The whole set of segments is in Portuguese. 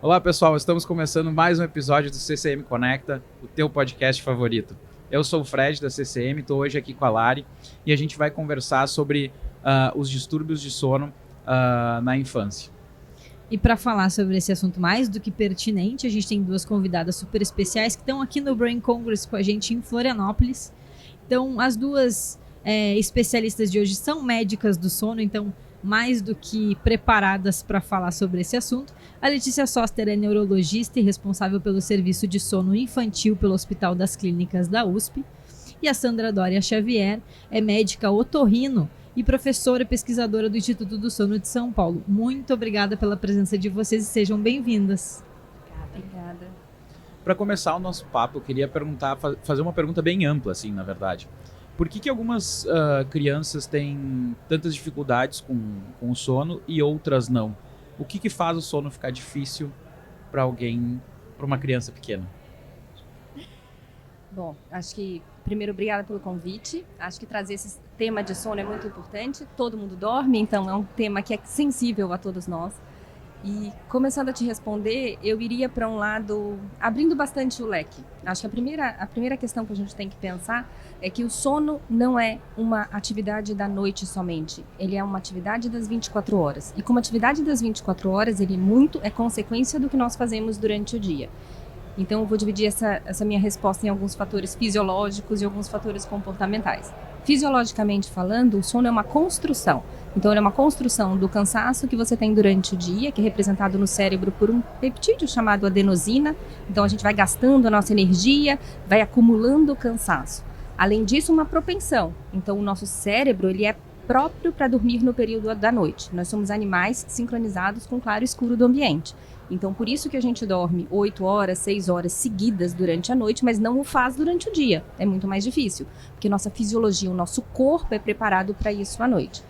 Olá pessoal, estamos começando mais um episódio do CCM Conecta, o teu podcast favorito. Eu sou o Fred da CCM, estou hoje aqui com a Lari e a gente vai conversar sobre os distúrbios de sono na infância. E para falar sobre esse assunto mais do que pertinente, a gente tem duas convidadas super especiais que estão aqui no Brain Congress com a gente em Florianópolis. Então, as duas especialistas de hoje são médicas do sono, então mais do que preparadas para falar sobre esse assunto. A Letícia Soster é neurologista e responsável pelo serviço de sono infantil pelo Hospital das Clínicas da USP. E a Sandra Doria Xavier é médica otorrino e professora e pesquisadora do Instituto do Sono de São Paulo. Muito obrigada pela presença de vocês e sejam bem-vindas. Obrigada. Para começar o nosso papo, eu queria fazer uma pergunta bem ampla, assim, na verdade. Por que algumas crianças têm tantas dificuldades com o sono e outras não? O que faz o sono ficar difícil para uma criança pequena? Bom, acho que, primeiro, obrigada pelo convite. Acho que trazer esse tema de sono é muito importante. Todo mundo dorme, então é um tema que é sensível a todos nós. E, começando a te responder, eu iria para um lado, abrindo bastante o leque. Acho que a primeira questão que a gente tem que pensar é que o sono não é uma atividade da noite somente. Ele é uma atividade das 24 horas. E como atividade das 24 horas, ele muito é consequência do que nós fazemos durante o dia. Então, eu vou dividir essa minha resposta em alguns fatores fisiológicos e alguns fatores comportamentais. Fisiologicamente falando, o sono é uma construção. Então, ele é uma construção do cansaço que você tem durante o dia, que é representado no cérebro por um peptídeo chamado adenosina. Então, a gente vai gastando a nossa energia, vai acumulando o cansaço. Além disso, uma propensão. Então, o nosso cérebro ele é próprio para dormir no período da noite. Nós somos animais sincronizados com o claro e escuro do ambiente. Então, por isso que a gente dorme 8 horas, 6 horas seguidas durante a noite, mas não o faz durante o dia. É muito mais difícil, porque nossa fisiologia, o nosso corpo é preparado para isso à noite.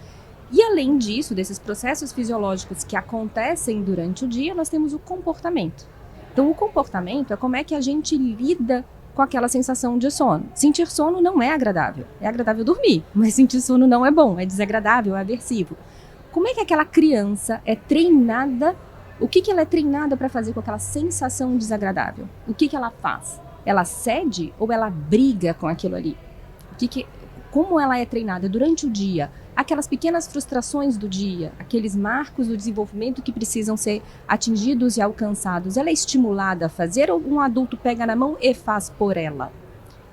E além disso, desses processos fisiológicos que acontecem durante o dia, nós temos o comportamento. Então, o comportamento é como é que a gente lida com aquela sensação de sono. Sentir sono não é agradável. É agradável dormir, mas sentir sono não é bom, é desagradável, é aversivo. Como é que aquela criança é treinada? O que ela é treinada para fazer com aquela sensação desagradável? O que ela faz? Ela cede ou ela briga com aquilo ali? Como ela é treinada durante o dia? Aquelas pequenas frustrações do dia, aqueles marcos do desenvolvimento que precisam ser atingidos e alcançados, ela é estimulada a fazer ou um adulto pega na mão e faz por ela?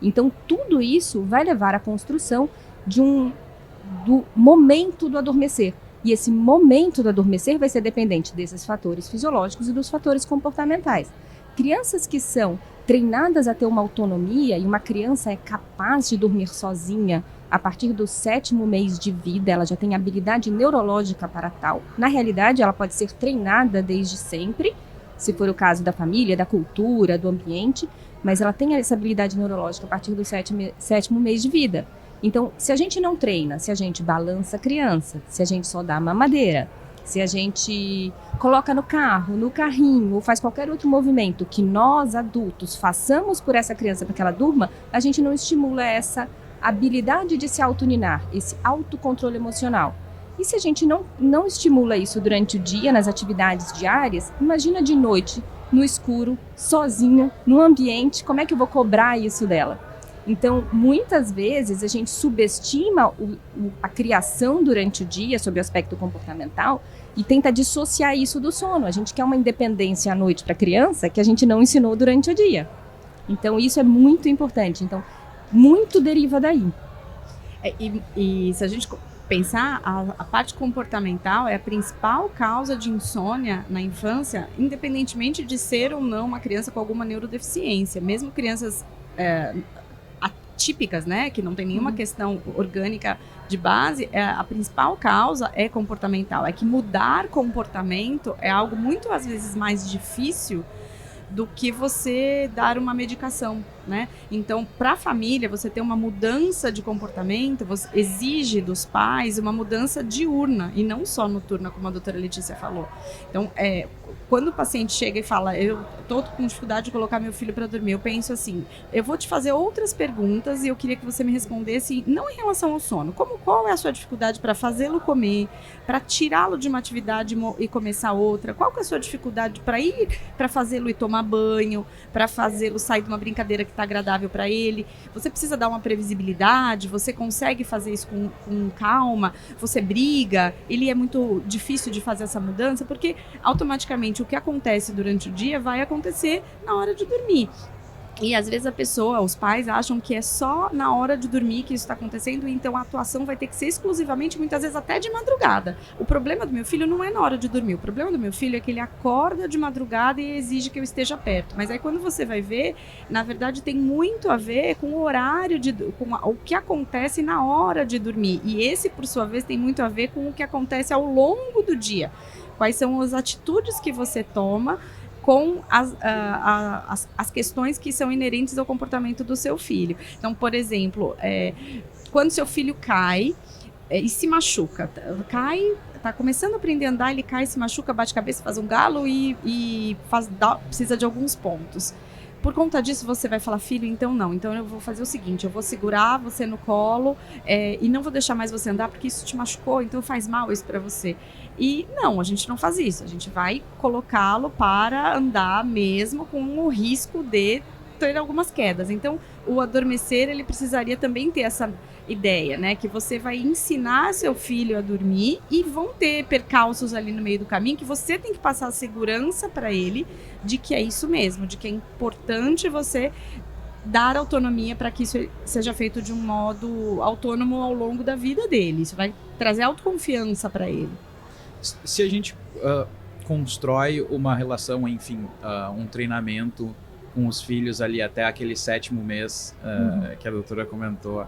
Então, tudo isso vai levar à construção do momento do adormecer. E esse momento do adormecer vai ser dependente desses fatores fisiológicos e dos fatores comportamentais. Crianças que são treinadas a ter uma autonomia, e uma criança é capaz de dormir sozinha a partir do 7º mês de vida, ela já tem habilidade neurológica para tal. Na realidade, ela pode ser treinada desde sempre, se for o caso da família, da cultura, do ambiente, mas ela tem essa habilidade neurológica a partir do 7º mês de vida. Então, se a gente não treina, se a gente balança a criança, se a gente só dá mamadeira, se a gente coloca no carro, no carrinho, ou faz qualquer outro movimento que nós, adultos, façamos por essa criança para que ela durma, a gente não estimula essa habilidade de se autoninar, esse autocontrole emocional. E se a gente não estimula isso durante o dia, nas atividades diárias, imagina de noite, no escuro, sozinha, num ambiente, como é que eu vou cobrar isso dela? Então, muitas vezes, a gente subestima a criação durante o dia, sob o aspecto comportamental, e tenta dissociar isso do sono. A gente quer uma independência à noite para a criança que a gente não ensinou durante o dia. Então, isso é muito importante. Então, muito deriva daí. E se a gente pensar, a parte comportamental é a principal causa de insônia na infância, independentemente de ser ou não uma criança com alguma neurodeficiência. Mesmo crianças atípicas, né, que não tem nenhuma questão orgânica de base, a principal causa é comportamental. É que mudar comportamento é algo muito, às vezes, mais difícil do que você dar uma medicação, né? Então, para a família, você ter uma mudança de comportamento, você exige dos pais uma mudança diurna e não só noturna, como a doutora Letícia falou. Então, quando o paciente chega e fala, eu estou com dificuldade de colocar meu filho para dormir, eu penso assim, eu vou te fazer outras perguntas e eu queria que você me respondesse, não em relação ao sono, qual é a sua dificuldade para fazê-lo comer, para tirá-lo de uma atividade e começar outra, qual que é a sua dificuldade para fazê-lo ir tomar banho, para fazê-lo sair de uma brincadeira que está agradável para ele, você precisa dar uma previsibilidade, você consegue fazer isso com calma, você briga, ele é muito difícil de fazer essa mudança, porque automaticamente o que acontece durante o dia vai acontecer na hora de dormir. E às vezes os pais acham que é só na hora de dormir que isso está acontecendo, então a atuação vai ter que ser exclusivamente, muitas vezes até de madrugada. O problema do meu filho não é na hora de dormir, o problema do meu filho é que ele acorda de madrugada e exige que eu esteja perto. Mas aí quando você vai ver, na verdade tem muito a ver com o horário, com o que acontece na hora de dormir. E esse, por sua vez, tem muito a ver com o que acontece ao longo do dia. Quais são as atitudes que você toma com as questões que são inerentes ao comportamento do seu filho. Então, por exemplo, quando seu filho cai e se machuca, está começando a aprender a andar, ele cai, se machuca, bate a cabeça, faz um galo e precisa de alguns pontos. Por conta disso, você vai falar, filho, então não. Então eu vou fazer o seguinte, eu vou segurar você no colo e não vou deixar mais você andar porque isso te machucou, então faz mal isso para você. E não, a gente não faz isso. A gente vai colocá-lo para andar mesmo com o risco de ter algumas quedas. Então, o adormecer, ele precisaria também ter essa ideia, né? Que você vai ensinar seu filho a dormir e vão ter percalços ali no meio do caminho que você tem que passar a segurança para ele de que é isso mesmo, de que é importante você dar autonomia para que isso seja feito de um modo autônomo ao longo da vida dele. Isso vai trazer autoconfiança para ele. Se a gente constrói uma relação, enfim, um treinamento com os filhos ali até aquele 7º mês que a doutora comentou,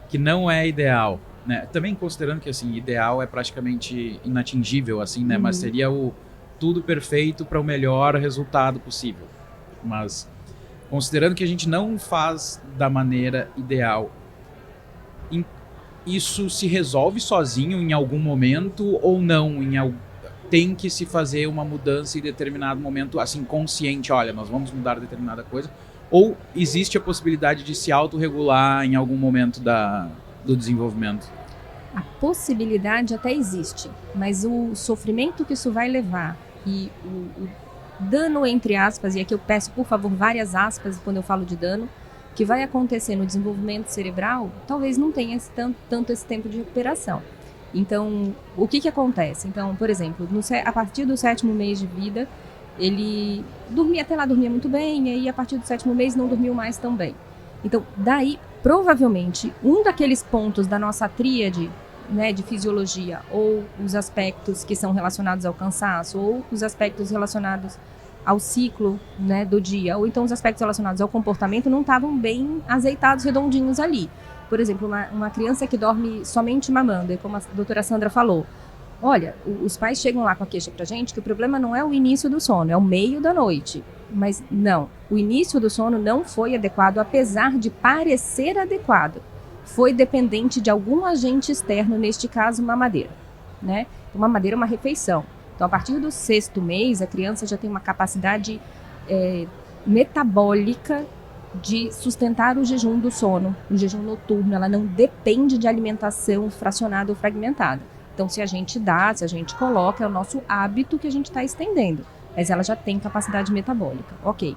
que não é ideal, né? Também considerando que, assim, ideal é praticamente inatingível, assim, né? Mas seria o tudo perfeito para o melhor resultado possível. Mas considerando que a gente não faz da maneira ideal, isso se resolve sozinho em algum momento ou não? Tem que se fazer uma mudança em determinado momento, assim, consciente, olha, nós vamos mudar determinada coisa? Ou existe a possibilidade de se autorregular em algum momento do desenvolvimento? A possibilidade até existe, mas o sofrimento que isso vai levar e o dano, entre aspas, e aqui eu peço, por favor, várias aspas quando eu falo de dano, que vai acontecer no desenvolvimento cerebral, talvez não tenha tanto esse tempo de recuperação. Então, o que acontece? Então, por exemplo, a partir do 7º mês de vida, ele dormia muito bem, e aí a partir do 7º mês não dormiu mais tão bem. Então, daí, provavelmente, um daqueles pontos da nossa tríade, né, de fisiologia, ou os aspectos que são relacionados ao cansaço, ou os aspectos relacionados ao ciclo, né, do dia, ou então os aspectos relacionados ao comportamento não estavam bem azeitados, redondinhos ali. Por exemplo, uma criança que dorme somente mamando, e como a doutora Sandra falou, olha, os pais chegam lá com a queixa pra gente que o problema não é o início do sono, é o meio da noite. Mas não, o início do sono não foi adequado, apesar de parecer adequado. Foi dependente de algum agente externo, neste caso, mamadeira, né? Uma mamadeira é uma refeição. Então, a partir do 6º mês, a criança já tem uma capacidade metabólica de sustentar o jejum do sono, o jejum noturno. Ela não depende de alimentação fracionada ou fragmentada. Então, se a gente coloca, é o nosso hábito que a gente está estendendo. Mas ela já tem capacidade metabólica. Ok.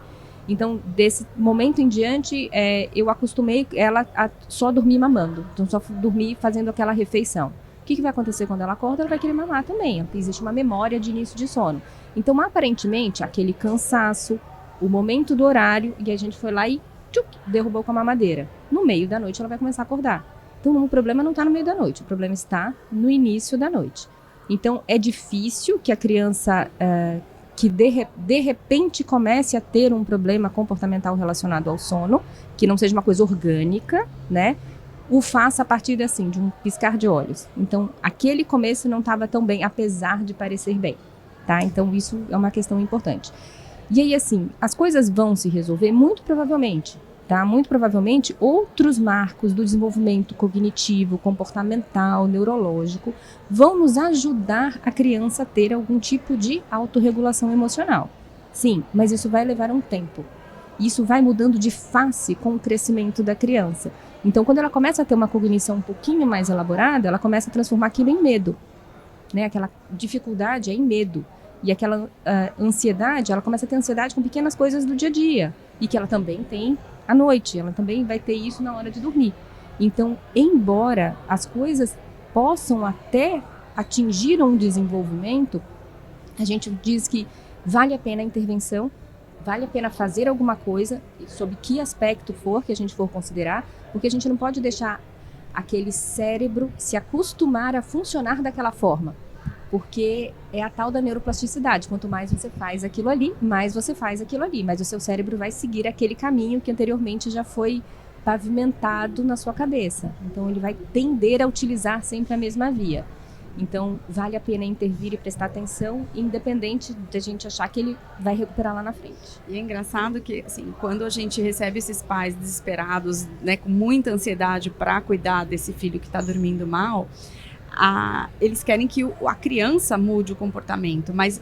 Então, desse momento em diante, eu acostumei ela a só dormir mamando. Então, só dormir fazendo aquela refeição. O que vai acontecer quando ela acorda? Ela vai querer mamar também. Existe uma memória de início de sono. Então, aparentemente, aquele cansaço, o momento do horário, e a gente foi lá e derrubou com a mamadeira. No meio da noite, ela vai começar a acordar. Então, o problema não está no meio da noite. O problema está no início da noite. Então, é difícil que a criança que de repente comece a ter um problema comportamental relacionado ao sono, que não seja uma coisa orgânica, né? O faça a partir assim, de um piscar de olhos. Então, aquele começo não estava tão bem, apesar de parecer bem, tá? Então, isso é uma questão importante. E aí, assim, as coisas vão se resolver muito provavelmente, tá? Muito provavelmente outros marcos do desenvolvimento cognitivo, comportamental, neurológico vão nos ajudar a criança a ter algum tipo de autorregulação emocional. Sim, mas isso vai levar um tempo. Isso vai mudando de face com o crescimento da criança. Então, quando ela começa a ter uma cognição um pouquinho mais elaborada, ela começa a transformar aquilo em medo, né? Aquela dificuldade é em medo. E aquela ansiedade, ela começa a ter ansiedade com pequenas coisas do dia a dia. E que ela também tem à noite, ela também vai ter isso na hora de dormir. Então, embora as coisas possam até atingir um desenvolvimento, a gente diz que vale a pena a intervenção, vale a pena fazer alguma coisa, sob que aspecto for, que a gente for considerar, porque a gente não pode deixar aquele cérebro se acostumar a funcionar daquela forma. Porque é a tal da neuroplasticidade. Quanto mais você faz aquilo ali, mais você faz aquilo ali. Mas o seu cérebro vai seguir aquele caminho que anteriormente já foi pavimentado na sua cabeça. Então, ele vai tender a utilizar sempre a mesma via. Então, vale a pena intervir e prestar atenção, independente de a gente achar que ele vai recuperar lá na frente. E é engraçado que, assim, quando a gente recebe esses pais desesperados, né, com muita ansiedade para cuidar desse filho que está dormindo mal, eles querem que a criança mude o comportamento, mas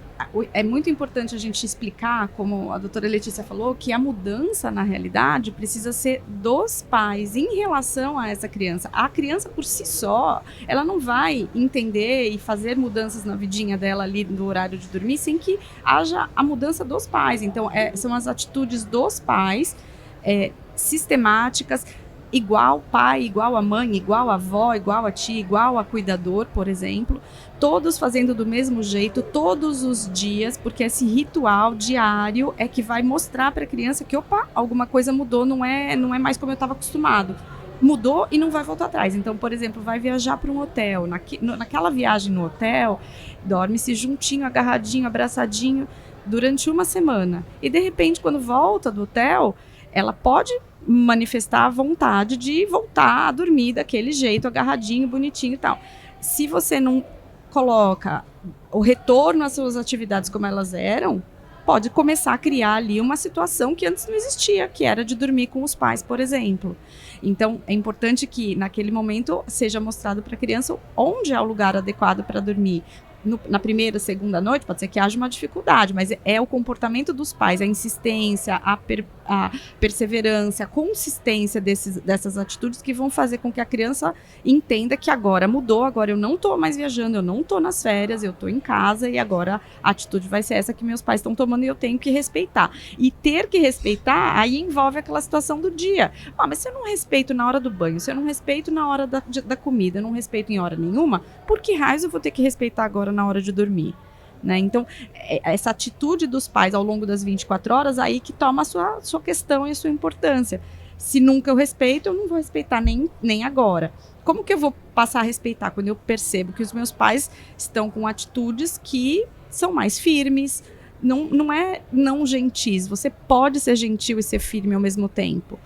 é muito importante a gente explicar, como a doutora Letícia falou, que a mudança, na realidade, precisa ser dos pais em relação a essa criança. A criança, por si só, ela não vai entender e fazer mudanças na vidinha dela ali no horário de dormir sem que haja a mudança dos pais. Então, são as atitudes dos pais sistemáticas, igual pai, igual a mãe, igual a avó, igual a tia, igual a cuidador, por exemplo, todos fazendo do mesmo jeito, todos os dias, porque esse ritual diário é que vai mostrar para a criança que, opa, alguma coisa mudou, não é mais como eu estava acostumado. Mudou e não vai voltar atrás. Então, por exemplo, vai viajar para um hotel. Naquela viagem no hotel, dorme-se juntinho, agarradinho, abraçadinho, durante uma semana. E, de repente, quando volta do hotel, ela pode manifestar a vontade de voltar a dormir daquele jeito, agarradinho, bonitinho e tal. Se você não coloca o retorno às suas atividades como elas eram, pode começar a criar ali uma situação que antes não existia, que era de dormir com os pais, por exemplo. Então, é importante que naquele momento seja mostrado para a criança onde é o lugar adequado para dormir. Na primeira, segunda noite, pode ser que haja uma dificuldade, mas é o comportamento dos pais, a insistência, a perseverança, a consistência dessas atitudes que vão fazer com que a criança entenda que agora mudou, agora eu não estou mais viajando, eu não estou nas férias, eu estou em casa e agora a atitude vai ser essa que meus pais estão tomando e eu tenho que respeitar. E ter que respeitar, aí envolve aquela situação do dia. Mas se eu não respeito na hora do banho, se eu não respeito na hora da comida, eu não respeito em hora nenhuma, por que raios eu vou ter que respeitar agora na hora de dormir? Né? Então, essa atitude dos pais ao longo das 24 horas, aí que toma a sua questão e a sua importância. Se nunca eu respeito, eu não vou respeitar nem agora. Como que eu vou passar a respeitar quando eu percebo que os meus pais estão com atitudes que são mais firmes, não é não gentis, você pode ser gentil e ser firme ao mesmo tempo.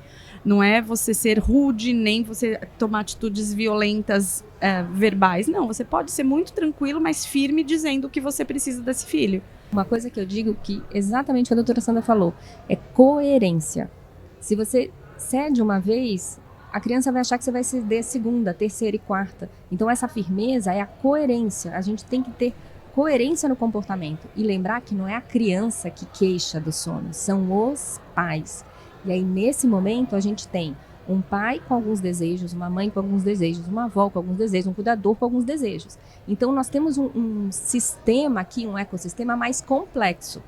Não é você ser rude, nem você tomar atitudes violentas verbais. Não, você pode ser muito tranquilo, mas firme, dizendo o que você precisa desse filho. Uma coisa que eu digo que exatamente o que a doutora Sandra falou, é coerência. Se você cede uma vez, a criança vai achar que você vai ceder segunda, terceira e quarta. Então essa firmeza é a coerência. A gente tem que ter coerência no comportamento. E lembrar que não é a criança que queixa do sono, são os pais. E aí, nesse momento, a gente tem um pai com alguns desejos, uma mãe com alguns desejos, uma avó com alguns desejos, um cuidador com alguns desejos. Então, nós temos um sistema aqui, um ecossistema mais complexo.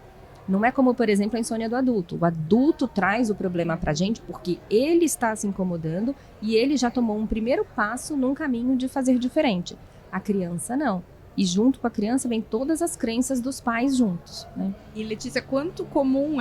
Não é como, por exemplo, a insônia do adulto. O adulto traz o problema pra gente porque ele está se incomodando e ele já tomou um primeiro passo num caminho de fazer diferente. A criança, não. E junto com a criança vem todas as crenças dos pais juntos, né? E Letícia, quanto comum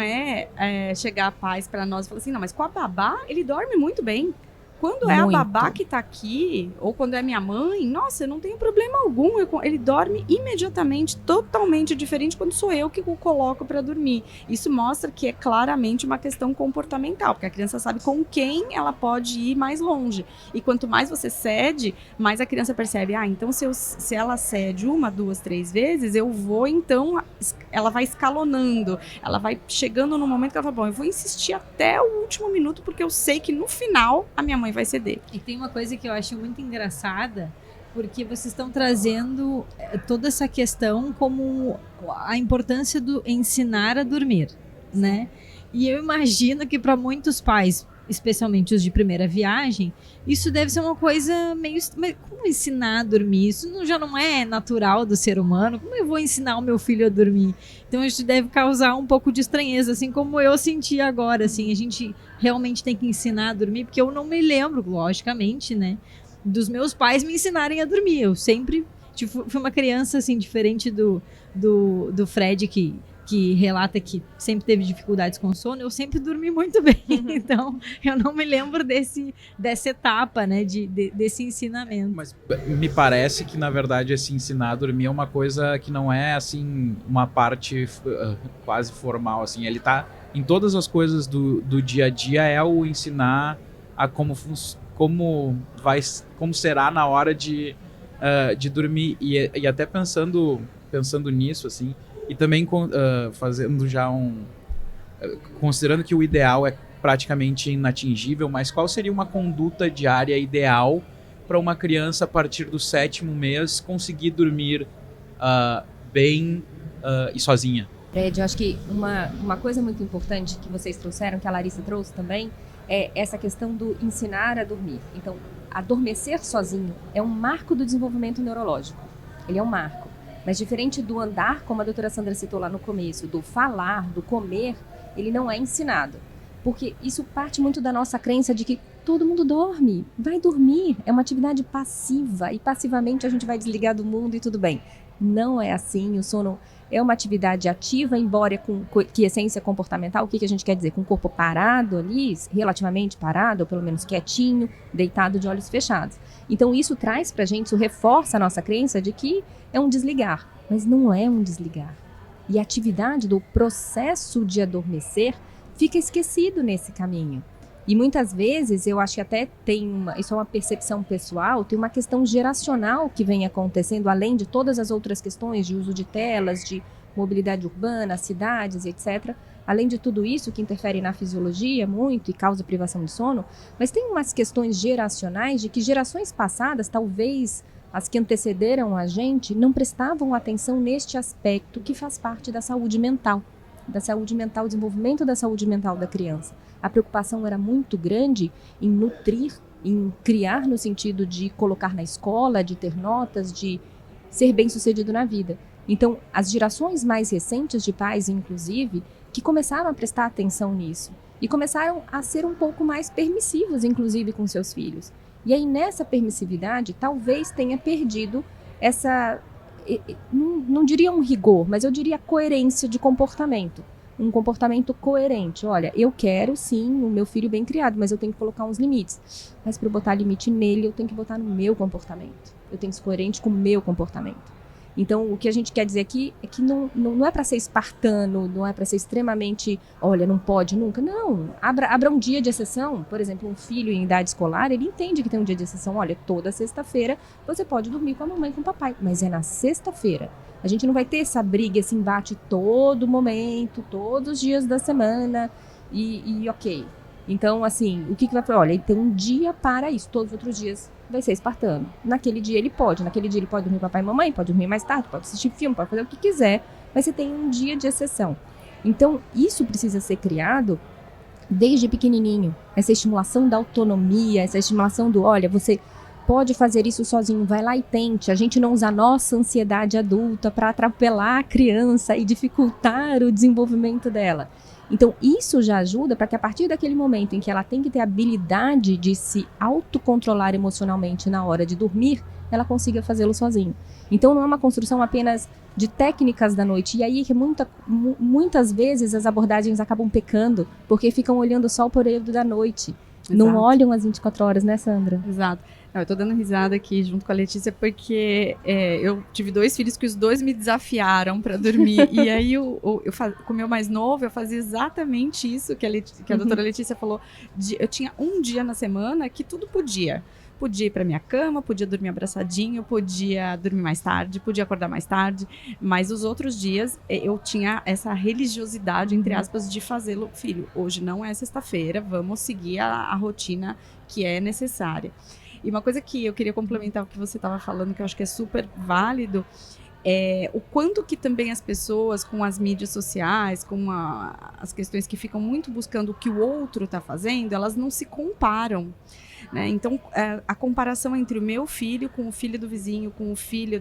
chegar pais para nós e falar assim, não, mas com a babá ele dorme muito bem. Quando é Muito. a babá que tá aqui, ou quando é minha mãe, nossa, eu não tenho problema algum. Ele dorme imediatamente, totalmente diferente quando sou eu que o coloco para dormir. Isso mostra que é claramente uma questão comportamental, porque a criança sabe com quem ela pode ir mais longe. E quanto mais você cede, mais a criança percebe, então se ela cede 1, 2, 3 vezes, eu vou então ela vai escalonando, ela vai chegando no momento que ela fala, bom, eu vou insistir até o último minuto, porque eu sei que no final a minha mãe vai ceder. E tem uma coisa que eu acho muito engraçada, porque vocês estão trazendo toda essa questão como a importância do ensinar a dormir, né? E eu imagino que para muitos pais, especialmente os de primeira viagem, isso deve ser uma coisa meio... Mas como ensinar a dormir? Isso já não é natural do ser humano. Como eu vou ensinar o meu filho a dormir? Então isso deve causar um pouco de estranheza, assim como eu senti agora. Assim, a gente realmente tem que ensinar a dormir, porque eu não me lembro, logicamente, né, dos meus pais me ensinarem a dormir. Eu sempre fui uma criança assim, diferente do Fred, que relata que sempre teve dificuldades com sono. Eu sempre dormi muito bem, então eu não me lembro dessa etapa, né, desse ensinamento. Mas me parece que, na verdade, esse ensinar a dormir é uma coisa que não é, assim, uma parte quase formal, assim. Ele tá em todas as coisas do dia a dia, é o ensinar a como será na hora de dormir. E até pensando nisso, assim, e também fazendo já considerando que o ideal é praticamente inatingível, mas qual seria uma conduta diária ideal para uma criança a partir do 7º mês conseguir dormir bem e sozinha? Fred, eu acho que uma coisa muito importante que vocês trouxeram, que a Larissa trouxe também, é essa questão do ensinar a dormir. Então, adormecer sozinho é um marco do desenvolvimento neurológico. Ele é um marco. Mas diferente do andar, como a doutora Sandra citou lá no começo, do falar, do comer, ele não é ensinado. Porque isso parte muito da nossa crença de que todo mundo dorme, vai dormir, é uma atividade passiva e passivamente a gente vai desligar do mundo e tudo bem. Não é assim, o sono é uma atividade ativa, embora com essência comportamental. O que a gente quer dizer? Com o corpo parado ali, relativamente parado, ou pelo menos quietinho, deitado de olhos fechados. Então isso traz pra gente, isso reforça a nossa crença de que é um desligar, mas não é um desligar. E a atividade do processo de adormecer fica esquecido nesse caminho. E muitas vezes, eu acho que até isso é uma percepção pessoal, tem uma questão geracional que vem acontecendo, além de todas as outras questões de uso de telas, de mobilidade urbana, cidades, etc. Além de tudo isso, que interfere na fisiologia muito e causa privação de sono, mas tem umas questões geracionais de que gerações passadas, talvez as que antecederam a gente, não prestavam atenção neste aspecto que faz parte da saúde mental, desenvolvimento da saúde mental da criança. A preocupação era muito grande em nutrir, em criar no sentido de colocar na escola, de ter notas, de ser bem-sucedido na vida. Então, as gerações mais recentes de pais, inclusive, que começaram a prestar atenção nisso e começaram a ser um pouco mais permissivos, inclusive, com seus filhos. E aí, nessa permissividade, talvez tenha perdido essa, não diria um rigor, mas eu diria coerência de comportamento. Um comportamento coerente. Olha, eu quero sim o meu filho bem criado, mas eu tenho que colocar uns limites. Mas para eu botar limite nele, eu tenho que botar no meu comportamento. Eu tenho que ser coerente com o meu comportamento. Então, o que a gente quer dizer aqui é que não é para ser espartano, não é para ser extremamente, olha, não pode nunca. Não, abra um dia de exceção. Por exemplo, um filho em idade escolar, ele entende que tem um dia de exceção. Olha, toda sexta-feira você pode dormir com a mamãe e com o papai, mas é na sexta-feira. A gente não vai ter essa briga, esse embate todo momento, todos os dias da semana e ok. Então, assim, o que vai fazer? Olha, ele tem um dia para isso, todos os outros dias vai ser espartano. Naquele dia ele pode dormir com papai e mamãe, pode dormir mais tarde, pode assistir filme, pode fazer o que quiser, mas você tem um dia de exceção. Então, isso precisa ser criado desde pequenininho. Essa estimulação da autonomia, essa estimulação do, olha, você pode fazer isso sozinho, vai lá e tente. A gente não usa a nossa ansiedade adulta para atropelar a criança e dificultar o desenvolvimento dela. Então, isso já ajuda para que a partir daquele momento em que ela tem que ter a habilidade de se autocontrolar emocionalmente na hora de dormir, ela consiga fazê-lo sozinho. Então, não é uma construção apenas de técnicas da noite. E aí que muitas vezes as abordagens acabam pecando, porque ficam olhando só o período da noite. Exato. Não olham as 24 horas, né, Sandra? Exato. Eu tô dando risada aqui junto com a Letícia porque eu tive 2 filhos que os 2 me desafiaram para dormir. E aí, com o meu mais novo, eu fazia exatamente isso que a doutora Letícia falou. Eu tinha um dia na semana que tudo podia. podia ir para minha cama, podia dormir abraçadinho, podia dormir mais tarde, podia acordar mais tarde, mas os outros dias eu tinha essa religiosidade, entre aspas, de fazê-lo, filho, hoje não é sexta-feira, vamos seguir a rotina que é necessária. E uma coisa que eu queria complementar o que você estava falando, que eu acho que é super válido, é o quanto que também as pessoas com as mídias sociais, com as questões que ficam muito buscando o que o outro está fazendo, elas não se comparam, né? Então, a comparação entre o meu filho com o filho do vizinho, com o filho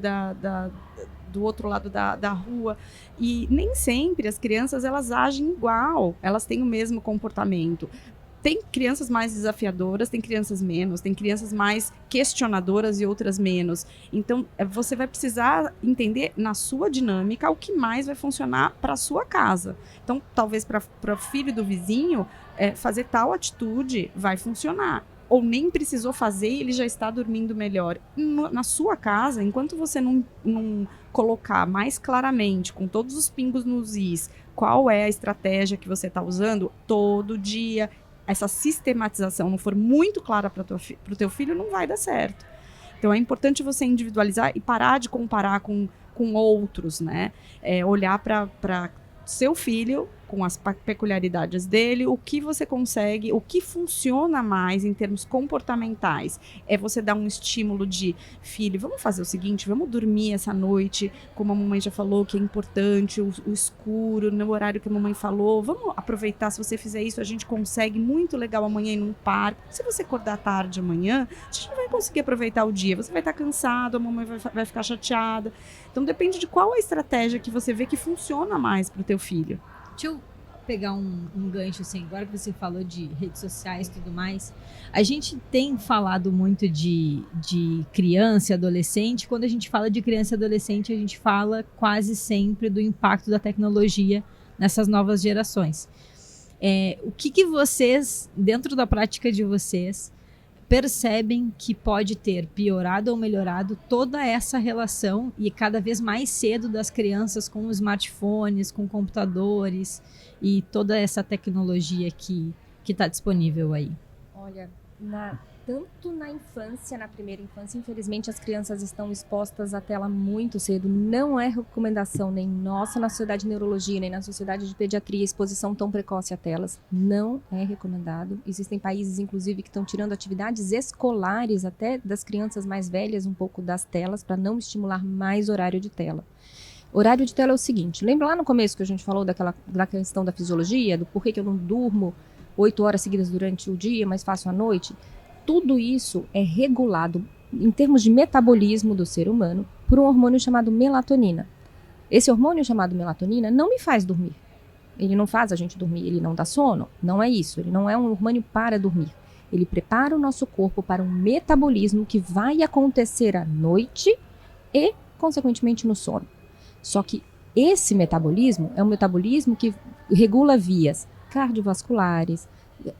do outro lado da rua, e nem sempre as crianças elas agem igual, elas têm o mesmo comportamento. Tem crianças mais desafiadoras, tem crianças menos, tem crianças mais questionadoras e outras menos. Então, você vai precisar entender na sua dinâmica o que mais vai funcionar para a sua casa. Então, talvez para o filho do vizinho, fazer tal atitude vai funcionar. Ou nem precisou fazer e ele já está dormindo melhor. Na sua casa, enquanto você não colocar mais claramente, com todos os pingos nos is, qual é a estratégia que você está usando todo dia, essa sistematização não for muito clara para o teu filho, não vai dar certo. Então é importante você individualizar e parar de comparar com outros, né? Olhar para seu filho com as peculiaridades dele, o que você consegue, o que funciona mais em termos comportamentais. É você dar um estímulo de, filho, vamos fazer o seguinte, vamos dormir essa noite, como a mamãe já falou, que é importante, o escuro, no horário que a mamãe falou, vamos aproveitar, se você fizer isso, a gente consegue muito legal amanhã ir num parque. Se você acordar tarde amanhã, a gente não vai conseguir aproveitar o dia, você vai estar cansado, a mamãe vai ficar chateada. Então depende de qual a estratégia que você vê que funciona mais para o teu filho. Deixa eu pegar um gancho assim, agora que você falou de redes sociais e tudo mais, a gente tem falado muito de criança e adolescente. Quando a gente fala de criança e adolescente, a gente fala quase sempre do impacto da tecnologia nessas novas gerações. O que vocês, dentro da prática de vocês, percebem que pode ter piorado ou melhorado toda essa relação e cada vez mais cedo das crianças com os smartphones, com computadores e toda essa tecnologia que está disponível aí? Olha, tanto na infância, na primeira infância, infelizmente as crianças estão expostas à tela muito cedo. Não é recomendação nem nossa na Sociedade de Neurologia, nem na Sociedade de Pediatria, exposição tão precoce a telas. Não é recomendado. Existem países, inclusive, que estão tirando atividades escolares até das crianças mais velhas um pouco das telas para não estimular mais horário de tela. Horário de tela é o seguinte, lembra lá no começo que a gente falou da questão da fisiologia, do porquê que eu não durmo 8 horas seguidas durante o dia, mas faço à noite? Tudo isso é regulado em termos de metabolismo do ser humano por um hormônio chamado melatonina. Esse hormônio chamado melatonina não me faz dormir. Ele não faz a gente dormir, ele não dá sono. Não é isso, ele não é um hormônio para dormir. Ele prepara o nosso corpo para um metabolismo que vai acontecer à noite e, consequentemente, no sono. Só que esse metabolismo é um metabolismo que regula vias cardiovasculares,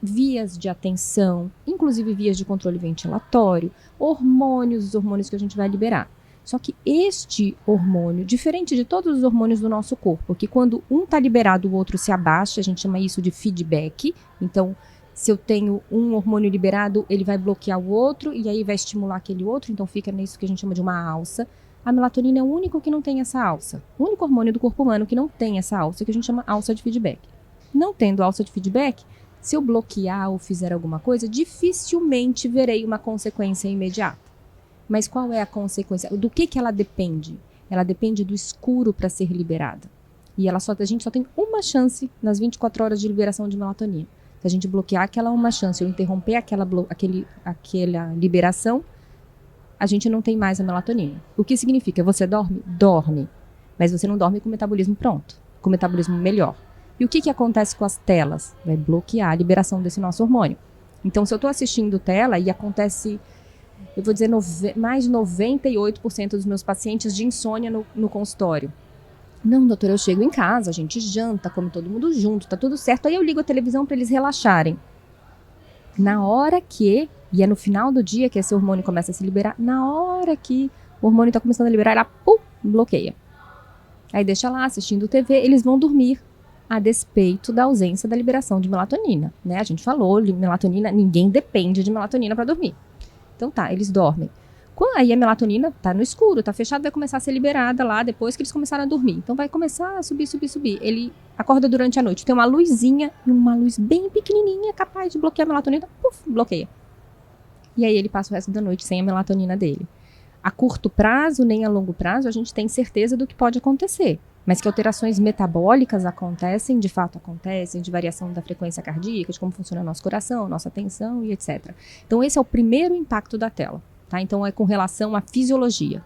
vias de atenção, inclusive vias de controle ventilatório, hormônios, os hormônios que a gente vai liberar. Só que este hormônio, diferente de todos os hormônios do nosso corpo, que quando um está liberado, o outro se abaixa, a gente chama isso de feedback. Então, se eu tenho um hormônio liberado, ele vai bloquear o outro e aí vai estimular aquele outro, então fica nisso que a gente chama de uma alça. A melatonina é o único que não tem essa alça. O único hormônio do corpo humano que não tem essa alça, que a gente chama alça de feedback. Não tendo alça de feedback, se eu bloquear ou fizer alguma coisa, dificilmente verei uma consequência imediata. Mas qual é a consequência? Do que ela depende? Ela depende do escuro para ser liberada. E a gente só tem uma chance nas 24 horas de liberação de melatonina. Se a gente bloquear aquela uma chance ou interromper aquela liberação, a gente não tem mais a melatonina. O que significa? Você dorme? Dorme. Mas você não dorme com o metabolismo pronto, com o metabolismo melhor. E o que acontece com as telas? Vai bloquear a liberação desse nosso hormônio. Então, se eu estou assistindo tela e acontece, eu vou dizer, mais de 98% dos meus pacientes de insônia no consultório. Não, doutor, eu chego em casa, a gente janta, come todo mundo junto, tá tudo certo. Aí eu ligo a televisão para eles relaxarem. Na hora que, e é no final do dia que esse hormônio começa a se liberar, na hora que o hormônio está começando a liberar, ela bloqueia. Aí deixa lá assistindo TV, eles vão dormir. A despeito da ausência da liberação de melatonina, né? A gente falou, melatonina, ninguém depende de melatonina para dormir. Então tá, eles dormem. Aí a melatonina tá no escuro, tá fechado, vai começar a ser liberada lá depois que eles começaram a dormir. Então vai começar a subir. Ele acorda durante a noite, tem uma luzinha e uma luz bem pequenininha capaz de bloquear a melatonina, bloqueia. E aí ele passa o resto da noite sem a melatonina dele. A curto prazo, nem a longo prazo, a gente tem certeza do que pode acontecer. Mas que alterações metabólicas acontecem, de fato acontecem, de variação da frequência cardíaca, de como funciona nosso coração, nossa tensão e etc. Então esse é o primeiro impacto da tela. Tá? Então é com relação à fisiologia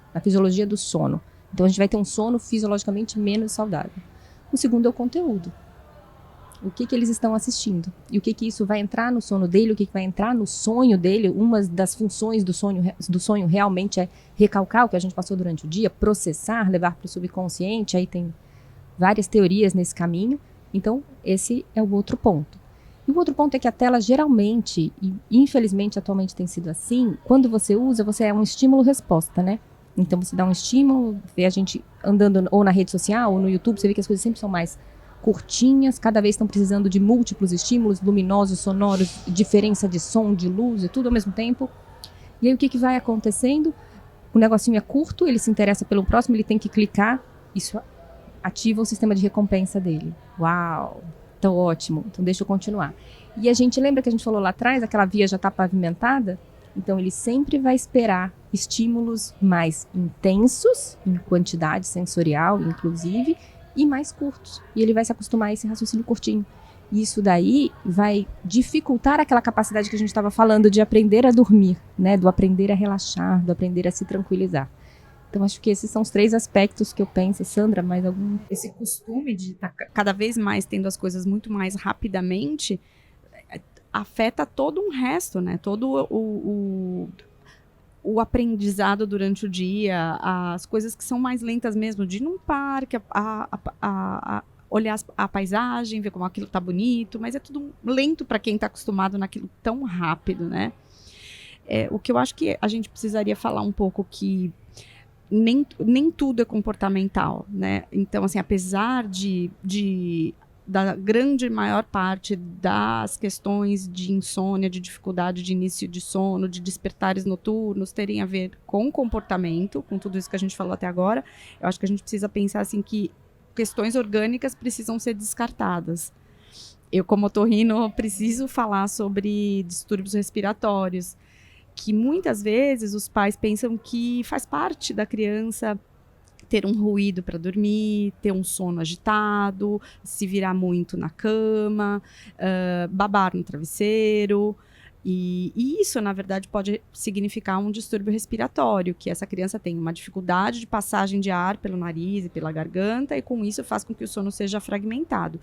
do sono. Então a gente vai ter um sono fisiologicamente menos saudável. O segundo é o conteúdo. O que eles estão assistindo. E o que isso vai entrar no sono dele, o que vai entrar no sonho dele. Uma das funções do sonho realmente é recalcar o que a gente passou durante o dia, processar, levar para o subconsciente. Aí tem várias teorias nesse caminho. Então esse é o outro ponto. E o outro ponto é que a tela geralmente, e infelizmente atualmente tem sido assim, quando você usa, você é um estímulo-resposta, né? Então você dá um estímulo, vê a gente andando ou na rede social ou no YouTube, você vê que as coisas sempre são mais curtinhas, cada vez estão precisando de múltiplos estímulos, luminosos, sonoros, diferença de som, de luz e tudo ao mesmo tempo. E aí o que vai acontecendo? O negocinho é curto, ele se interessa pelo próximo, ele tem que clicar, isso ativa o sistema de recompensa dele. Uau! Então, ótimo. Então, deixa eu continuar. E a gente lembra que a gente falou lá atrás, aquela via já está pavimentada? Então, ele sempre vai esperar estímulos mais intensos, em quantidade sensorial, inclusive, e mais curtos. E ele vai se acostumar a esse raciocínio curtinho. E isso daí vai dificultar aquela capacidade que a gente estava falando de aprender a dormir, né? Do aprender a relaxar, do aprender a se tranquilizar. Então, acho que esses são os 3 aspectos que eu penso. Sandra, mais algum? Esse costume de estar cada vez mais tendo as coisas muito mais rapidamente afeta todo um resto, né? Todo o aprendizado durante o dia, as coisas que são mais lentas mesmo, de ir num parque, olhar a paisagem, ver como aquilo tá bonito, mas é tudo lento para quem está acostumado naquilo tão rápido, né? O que eu acho que a gente precisaria falar um pouco que nem tudo é comportamental, né? Então, assim, apesar da grande maior parte das questões de insônia, de dificuldade de início de sono, de despertares noturnos, terem a ver com comportamento, com tudo isso que a gente falou até agora, eu acho que a gente precisa pensar, assim, que questões orgânicas precisam ser descartadas. Eu, como otorrino, preciso falar sobre distúrbios respiratórios, que muitas vezes os pais pensam que faz parte da criança ter um ruído para dormir, ter um sono agitado, se virar muito na cama, babar no travesseiro. E isso, na verdade, pode significar um distúrbio respiratório, que essa criança tem uma dificuldade de passagem de ar pelo nariz e pela garganta, e com isso faz com que o sono seja fragmentado.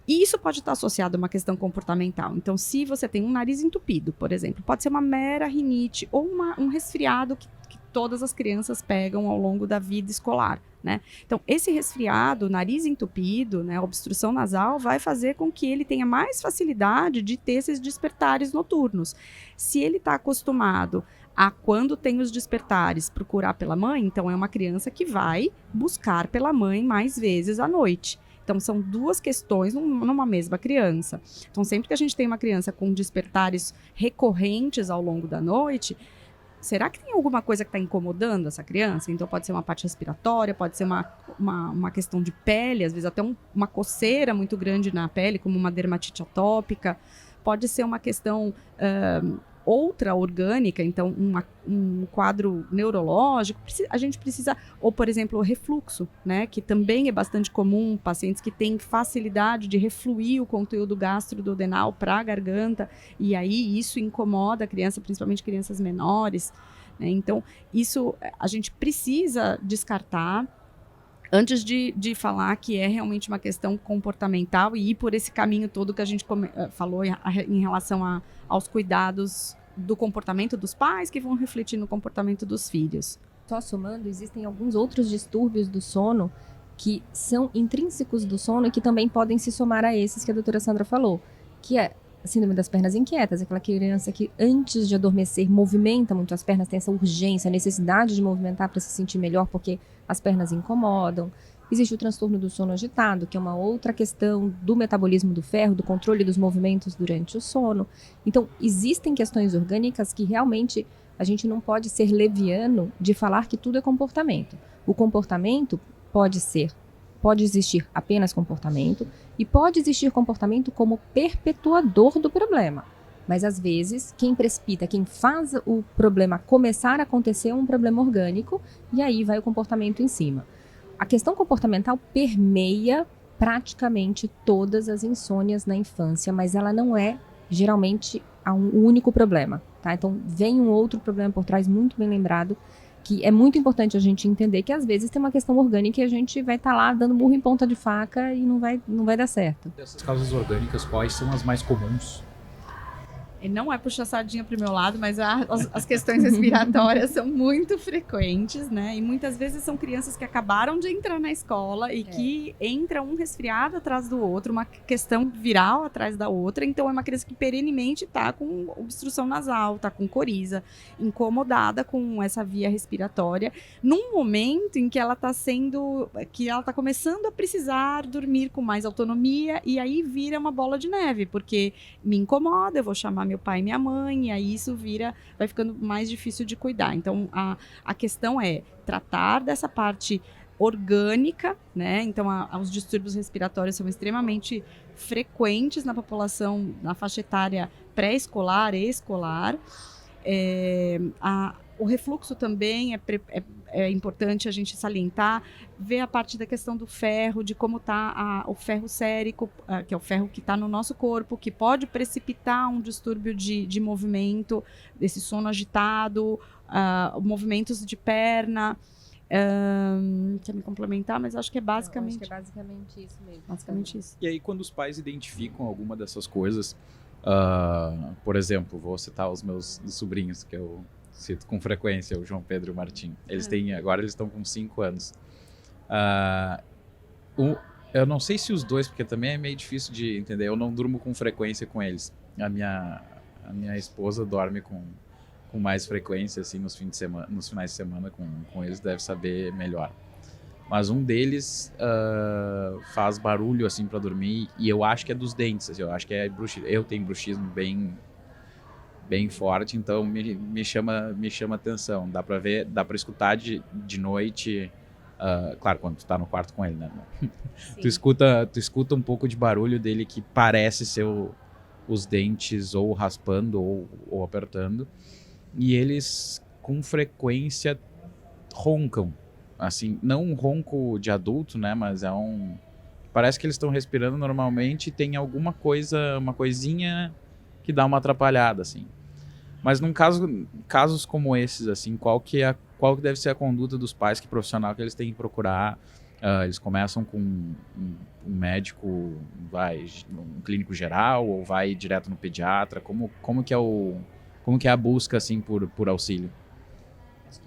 E isso pode estar associado a uma questão comportamental. Então, se você tem um nariz entupido, por exemplo, pode ser uma mera rinite ou um resfriado que todas as crianças pegam ao longo da vida escolar, né? Então, esse resfriado, nariz entupido, né, obstrução nasal, vai fazer com que ele tenha mais facilidade de ter esses despertares noturnos. Se ele está acostumado a, quando tem os despertares, procurar pela mãe, então é uma criança que vai buscar pela mãe mais vezes à noite. Então, são 2 questões numa mesma criança. Então, sempre que a gente tem uma criança com despertares recorrentes ao longo da noite, será que tem alguma coisa que está incomodando essa criança? Então, pode ser uma parte respiratória, pode ser uma questão de pele, às vezes até uma coceira muito grande na pele, como uma dermatite atópica. Pode ser uma questão outra orgânica, então um quadro neurológico, a gente precisa, ou por exemplo, o refluxo, né, que também é bastante comum, pacientes que têm facilidade de refluir o conteúdo gastroduodenal para a garganta, e aí isso incomoda a criança, principalmente crianças menores, né? Então isso a gente precisa descartar antes de falar que é realmente uma questão comportamental e ir por esse caminho todo que a gente falou em relação aos cuidados do comportamento dos pais que vão refletir no comportamento dos filhos. Só somando, existem alguns outros distúrbios do sono que são intrínsecos do sono e que também podem se somar a esses que a doutora Sandra falou, que é a síndrome das pernas inquietas, aquela criança que antes de adormecer movimenta muito as pernas, tem essa urgência, a necessidade de movimentar para se sentir melhor porque as pernas incomodam. Existe o transtorno do sono agitado, que é uma outra questão do metabolismo do ferro, do controle dos movimentos durante o sono. Então, existem questões orgânicas que realmente a gente não pode ser leviano de falar que tudo é comportamento. O comportamento pode existir apenas comportamento e pode existir comportamento como perpetuador do problema. Mas, às vezes, quem precipita, quem faz o problema começar a acontecer é um problema orgânico e aí vai o comportamento em cima. A questão comportamental permeia praticamente todas as insônias na infância, mas ela não é, geralmente, o único problema. Tá? Então, vem um outro problema por trás, muito bem lembrado, que é muito importante a gente entender que, às vezes, tem uma questão orgânica e a gente vai estar lá dando burro em ponta de faca e não vai dar certo. Dessas causas orgânicas, quais são as mais comuns? E não é puxar sardinha para o meu lado, mas as questões respiratórias são muito frequentes, né? E muitas vezes são crianças que acabaram de entrar na escola e que entra um resfriado atrás do outro, uma questão viral atrás da outra. Então, é uma criança que perenemente está com obstrução nasal, está com coriza, incomodada com essa via respiratória, num momento em que ela está começando a precisar dormir com mais autonomia, e aí vira uma bola de neve, porque me incomoda, eu vou chamar meu pai e minha mãe, e aí isso vai ficando mais difícil de cuidar. Então, a questão é tratar dessa parte orgânica, né? Então, os distúrbios respiratórios são extremamente frequentes na população, na faixa etária pré-escolar e escolar. O refluxo também é importante a gente salientar, ver a parte da questão do ferro, de como está o ferro sérico, que é o ferro que está no nosso corpo, que pode precipitar um distúrbio de movimento, desse sono agitado, movimentos de perna. Quer me complementar? Mas acho que é basicamente... Não, acho que é basicamente isso mesmo. Basicamente isso. E aí, quando os pais identificam alguma dessas coisas, por exemplo, vou citar os meus sobrinhos, que eu cito com frequência, o João Pedro e o Martim. Agora eles estão com 5 anos. Eu não sei se os dois, porque também é meio difícil de entender, eu não durmo com frequência com eles. A minha esposa dorme com mais frequência, assim, nos finais de semana com eles, deve saber melhor. Mas um deles faz barulho, assim, para dormir, e eu acho que é dos dentes, assim, eu acho que é bruxismo. Eu tenho bruxismo bem forte, então me chama atenção. Dá pra ver, dá pra escutar de noite, claro, quando tu tá no quarto com ele, né? Tu escuta um pouco de barulho dele que parece ser os dentes ou raspando ou apertando, e eles com frequência roncam, assim, não um ronco de adulto, né, mas parece que eles estão respirando normalmente e tem alguma coisa, uma coisinha que dá uma atrapalhada, assim. Mas casos como esses, assim, qual que deve ser a conduta dos pais, que profissional que eles têm que procurar? Eles começam com um médico, um clínico geral, ou vai direto no pediatra? Como que é a busca, assim, por auxílio?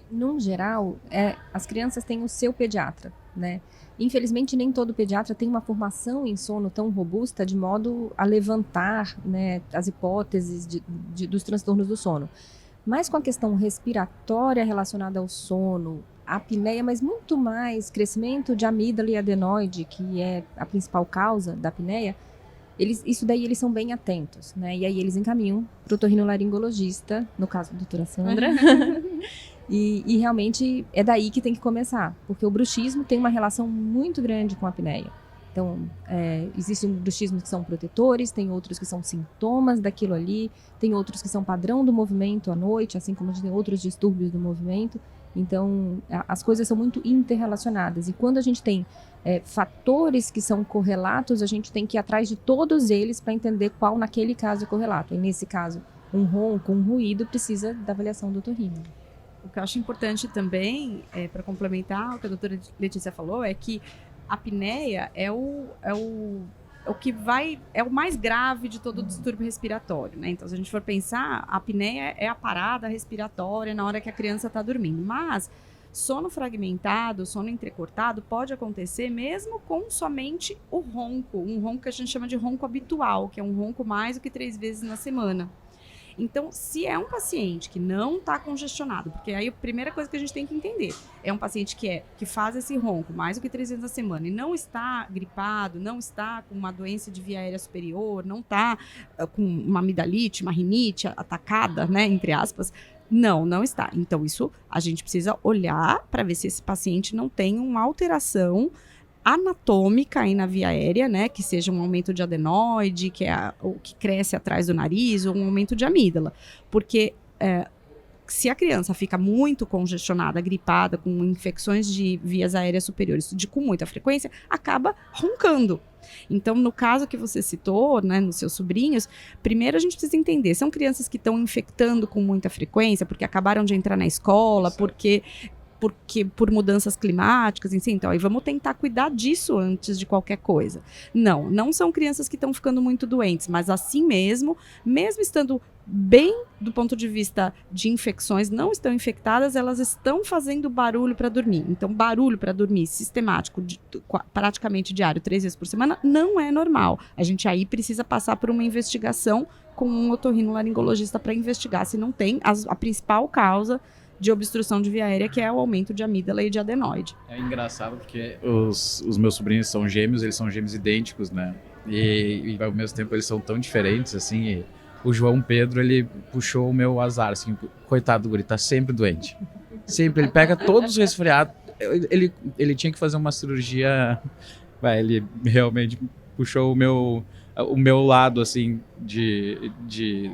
Num geral, as crianças têm o seu pediatra, né? Infelizmente, nem todo pediatra tem uma formação em sono tão robusta de modo a levantar, né, as hipóteses dos transtornos do sono. Mas com a questão respiratória relacionada ao sono, a apneia, mas muito mais crescimento de amígdala e adenoide, que é a principal causa da apneia, isso daí eles são bem atentos, né? E aí eles encaminham para o otorrinolaringologista, no caso da doutora Sandra. E realmente é daí que tem que começar, porque o bruxismo tem uma relação muito grande com a apneia. Então, existem bruxismos que são protetores, tem outros que são sintomas daquilo ali, tem outros que são padrão do movimento à noite, assim como a gente tem outros distúrbios do movimento. Então, as coisas são muito interrelacionadas. E quando a gente tem fatores que são correlatos, a gente tem que ir atrás de todos eles para entender qual naquele caso é correlato. E nesse caso, um ronco, um ruído, precisa da avaliação do otorrino. O que eu acho importante também, para complementar o que a doutora Letícia falou, é que a apneia é o mais grave de todo o distúrbio respiratório, né? Então, se a gente for pensar, a apneia é a parada respiratória na hora que a criança está dormindo. Mas sono fragmentado, sono entrecortado pode acontecer mesmo com somente o ronco, um ronco que a gente chama de ronco habitual, que é um ronco mais do que 3 vezes na semana. Então, se é um paciente que não está congestionado, porque aí a primeira coisa que a gente tem que entender, é um paciente que faz esse ronco mais do que 3 vezes na semana e não está gripado, não está com uma doença de via aérea superior, não está com uma amidalite, uma rinite atacada, né, entre aspas, Não está. Então, isso a gente precisa olhar para ver se esse paciente não tem uma alteração anatômica aí na via aérea, né? Que seja um aumento de adenoide, que é o que cresce atrás do nariz, ou um aumento de amígdala. Porque se a criança fica muito congestionada, gripada, com infecções de vias aéreas superiores com muita frequência, acaba roncando. Então, no caso que você citou, né, nos seus sobrinhos, primeiro a gente precisa entender, são crianças que estão infectando com muita frequência, porque acabaram de entrar na escola, porque por mudanças climáticas, enfim, então aí vamos tentar cuidar disso antes de qualquer coisa. Não são crianças que estão ficando muito doentes, mas assim mesmo estando bem do ponto de vista de infecções, não estão infectadas, elas estão fazendo barulho para dormir. Então, barulho para dormir sistemático, praticamente diário, 3 vezes por semana, não é normal. A gente aí precisa passar por uma investigação com um otorrinolaringologista para investigar se não tem a principal causa de obstrução de via aérea, que é o aumento de amígdala e de adenoide. É engraçado porque os meus sobrinhos são gêmeos, eles são gêmeos idênticos, né? E ao mesmo tempo eles são tão diferentes, assim. E o João Pedro, ele puxou o meu azar, assim. Coitado do guri, tá sempre doente. Sempre, ele pega todos os resfriados. Ele tinha que fazer uma cirurgia. Ele realmente puxou o meu lado, assim,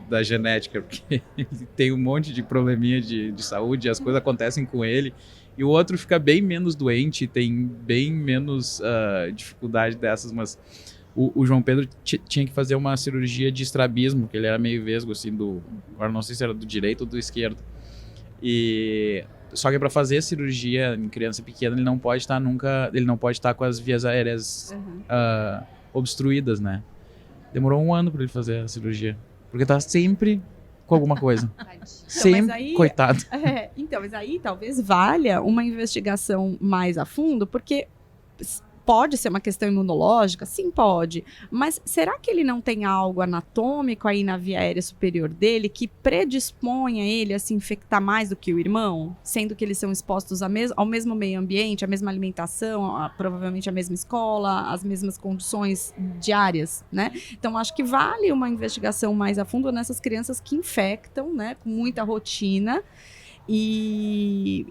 da genética, porque ele tem um monte de probleminha de saúde, as coisas acontecem com ele, e o outro fica bem menos doente, tem bem menos dificuldade dessas, mas o João Pedro tinha que fazer uma cirurgia de estrabismo, que ele era meio vesgo, assim, agora não sei se era do direito ou do esquerdo, só que para fazer a cirurgia em criança pequena, ele não pode estar com as vias aéreas obstruídas, né? Demorou 1 ano para ele fazer a cirurgia. Porque tá sempre com alguma coisa. Sempre, coitado. Mas aí talvez valha uma investigação mais a fundo, porque pode ser uma questão imunológica? Sim, pode. Mas será que ele não tem algo anatômico aí na via aérea superior dele que predisponha ele a se infectar mais do que o irmão? Sendo que eles são expostos ao mesmo meio ambiente, à mesma alimentação, provavelmente à mesma escola, às mesmas condições diárias, né? Então, acho que vale uma investigação mais a fundo nessas crianças que infectam, né, com muita rotina e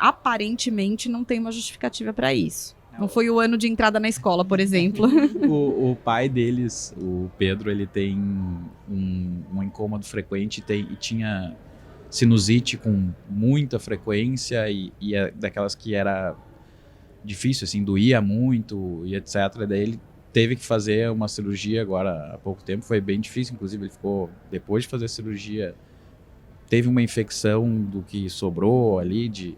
aparentemente não tem uma justificativa para isso. Não foi o ano de entrada na escola, por exemplo. O pai deles, o Pedro, ele tem um incômodo frequente e tinha sinusite com muita frequência e é daquelas que era difícil, assim, doía muito e etc. E daí ele teve que fazer uma cirurgia agora há pouco tempo, foi bem difícil, inclusive ele ficou, depois de fazer a cirurgia, teve uma infecção do que sobrou ali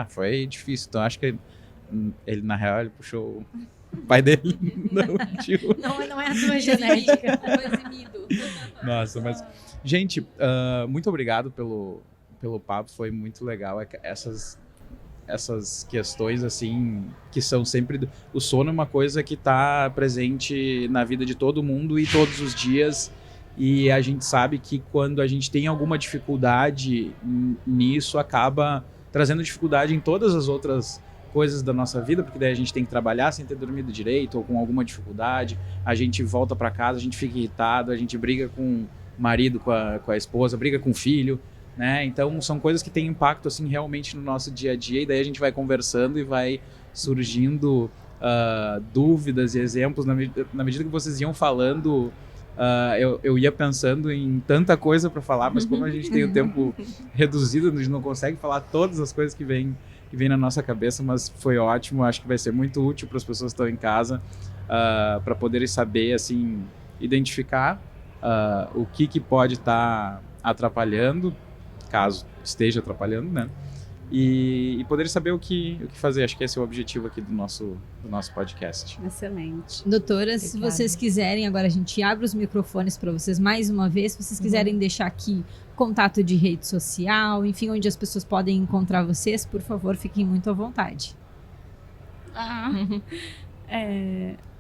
foi difícil, então acho que ele, na real, ele puxou o pai dele, não o tio. Não é a tua genética. Foi eximido. Nossa, mas... Gente, muito obrigado pelo papo, foi muito legal. Essas questões, assim, que são sempre... O sono é uma coisa que está presente na vida de todo mundo e todos os dias, e a gente sabe que quando a gente tem alguma dificuldade nisso, acaba trazendo dificuldade em todas as outras coisas da nossa vida, porque daí a gente tem que trabalhar sem ter dormido direito ou com alguma dificuldade, a gente volta para casa, a gente fica irritado, a gente briga com o marido, com a esposa, briga com o filho, né? Então são coisas que têm impacto, assim, realmente no nosso dia a dia, e daí a gente vai conversando e vai surgindo dúvidas e exemplos na medida que vocês iam falando. Eu ia pensando em tanta coisa para falar, mas como a gente tem o tempo reduzido, a gente não consegue falar todas as coisas que vem na nossa cabeça, mas foi ótimo, acho que vai ser muito útil para as pessoas que estão em casa, para poderem saber, assim, identificar o que pode estar atrapalhando, caso esteja atrapalhando, né? E poderem saber o que fazer. Acho que esse é o objetivo aqui do nosso podcast. Excelente. Doutora, se vocês quiserem, agora a gente abre os microfones para vocês mais uma vez, se vocês quiserem deixar aqui contato de rede social, enfim, onde as pessoas podem encontrar vocês, por favor, fiquem muito à vontade.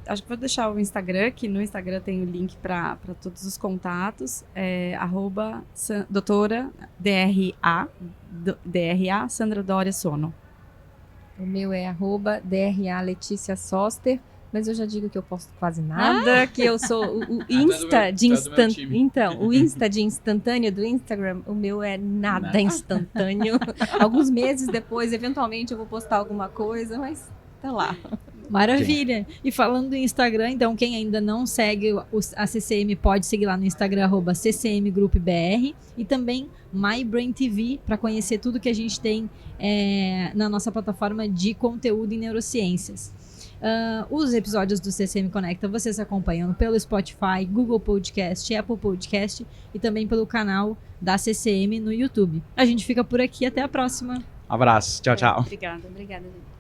Acho que vou deixar o Instagram, que no Instagram tem o link para todos os contatos, doutora DRA Sandra Doria Sono. O meu é @DRA Letícia Soster. Mas eu já digo que eu posto quase nada, que eu sou o Insta de instantâneo. Então, o Insta de instantâneo do Instagram, o meu é nada instantâneo. Alguns meses depois, eventualmente, eu vou postar alguma coisa, mas tá lá. Maravilha! E falando do Instagram, então, quem ainda não segue a CCM pode seguir lá no Instagram, @ccmgroupbr, e também MyBrainTV, para conhecer tudo que a gente tem na nossa plataforma de conteúdo em neurociências. Os episódios do CCM Conecta vocês acompanham pelo Spotify, Google Podcast, Apple Podcast e também pelo canal da CCM no YouTube. A gente fica por aqui, até a próxima! Abraço, tchau, tchau. Obrigada. Obrigada, gente.